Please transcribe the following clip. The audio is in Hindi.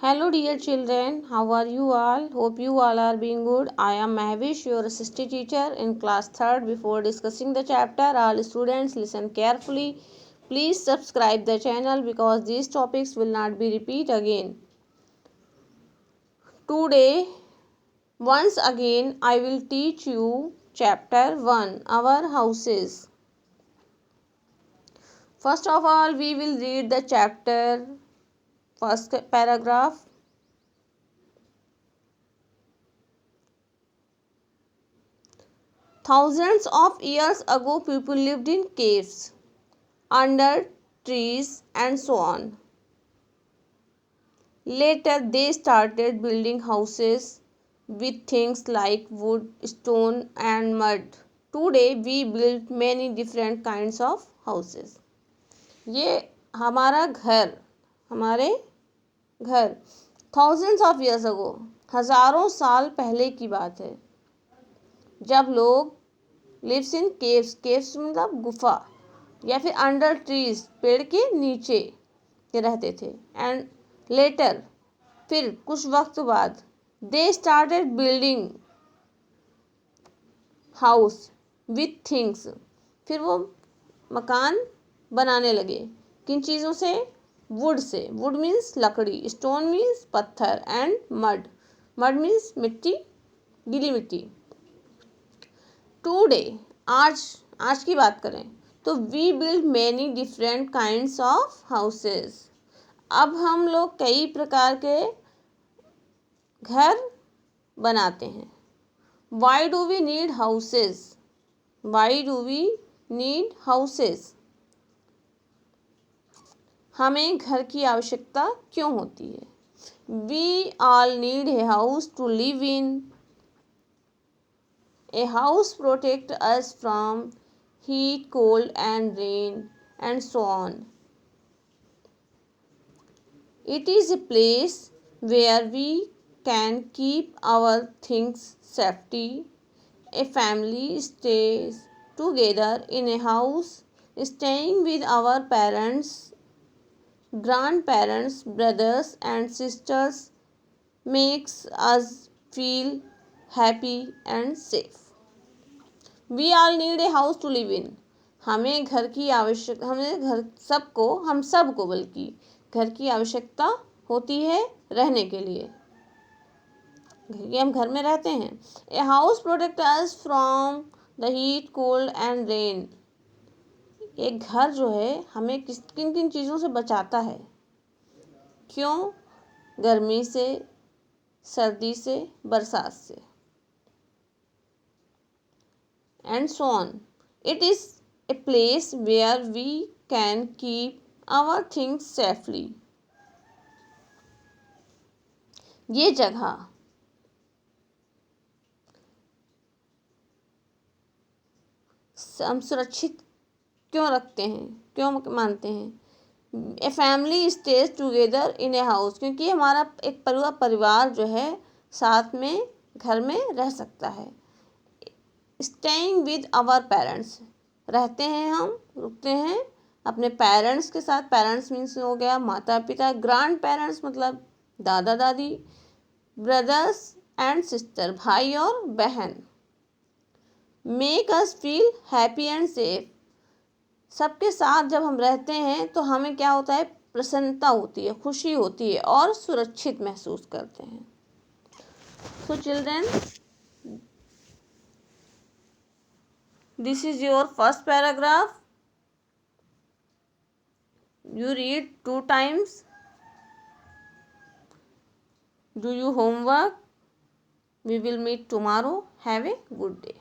Hello dear children, how are you all? Hope you all are being good. I am Mahvish, your assistant teacher in class 3rd. Before discussing the chapter, all students listen carefully. Please subscribe the channel because these topics will not be repeat again. Today, once again, I will teach you chapter 1, Our Houses. First of all, we will read the chapter first paragraph. Thousands of years ago, people lived in caves, under trees, and so on. Later, they started building houses with things like wood, stone, and mud. Today, we build many different kinds of houses. ये हमारा घर, हमारे घर thousands of years ago, हजारों साल पहले की बात है, जब लोग लिव्स इन केव्स, केव्स मतलब गुफा, या फिर अंडर ट्रीज, पेड़ के नीचे रहते थे. एंड लेटर, फिर कुछ वक्त बाद, they started building house with things, फिर वो मकान बनाने लगे. किन चीज़ों से? वुड से. वुड मीन्स लकड़ी, स्टोन मीन्स पत्थर, एंड मड, मड मीन्स मिट्टी, गीली मिट्टी. टुडे, आज की बात करें तो we build many different kinds of houses. अब हम लोग कई प्रकार के घर बनाते हैं. Why do we need houses? Why do we need houses? हमें घर की आवश्यकता क्यों होती है? We all need a house to live in. A house protects us from heat, cold, and rain, and so on. It is a place where we can keep our things safety. A family stays together in a house, staying with our parents, grandparents, brothers, and sisters makes us feel happy and safe. We all need a house to live in. हमें घर की आवश्यक हमें घर हम सबको बल्कि घर की आवश्यकता होती है रहने के लिए, क्योंकि हम घर में रहते हैं. A house protect us from the heat, cold, and rain. एक घर जो है हमें किन किन चीज़ों से बचाता है? क्यों? गर्मी से, सर्दी से, बरसात से, and so on. It is a place where we can keep our things safely. ये जगह हम सुरक्षित क्यों रखते हैं, क्यों मानते हैं? A family stage together in a house, क्योंकि हमारा एक पूरा परिवार जो है साथ में घर में रह सकता है. स्टेइंग विद आवर पेरेंट्स, रहते हैं हम, रुकते हैं अपने पेरेंट्स के साथ. पेरेंट्स मीन्स हो गया माता पिता. ग्रैंड पेरेंट्स मतलब दादा दादी. ब्रदर्स एंड सिस्टर, भाई और बहन. Make us feel happy and safe, सबके साथ जब हम रहते हैं तो हमें क्या होता है? प्रसन्नता होती है, खुशी होती है और सुरक्षित महसूस करते हैं. So children, this is your first paragraph. You read 2 times. Do your homework. We will meet tomorrow. Have a good day.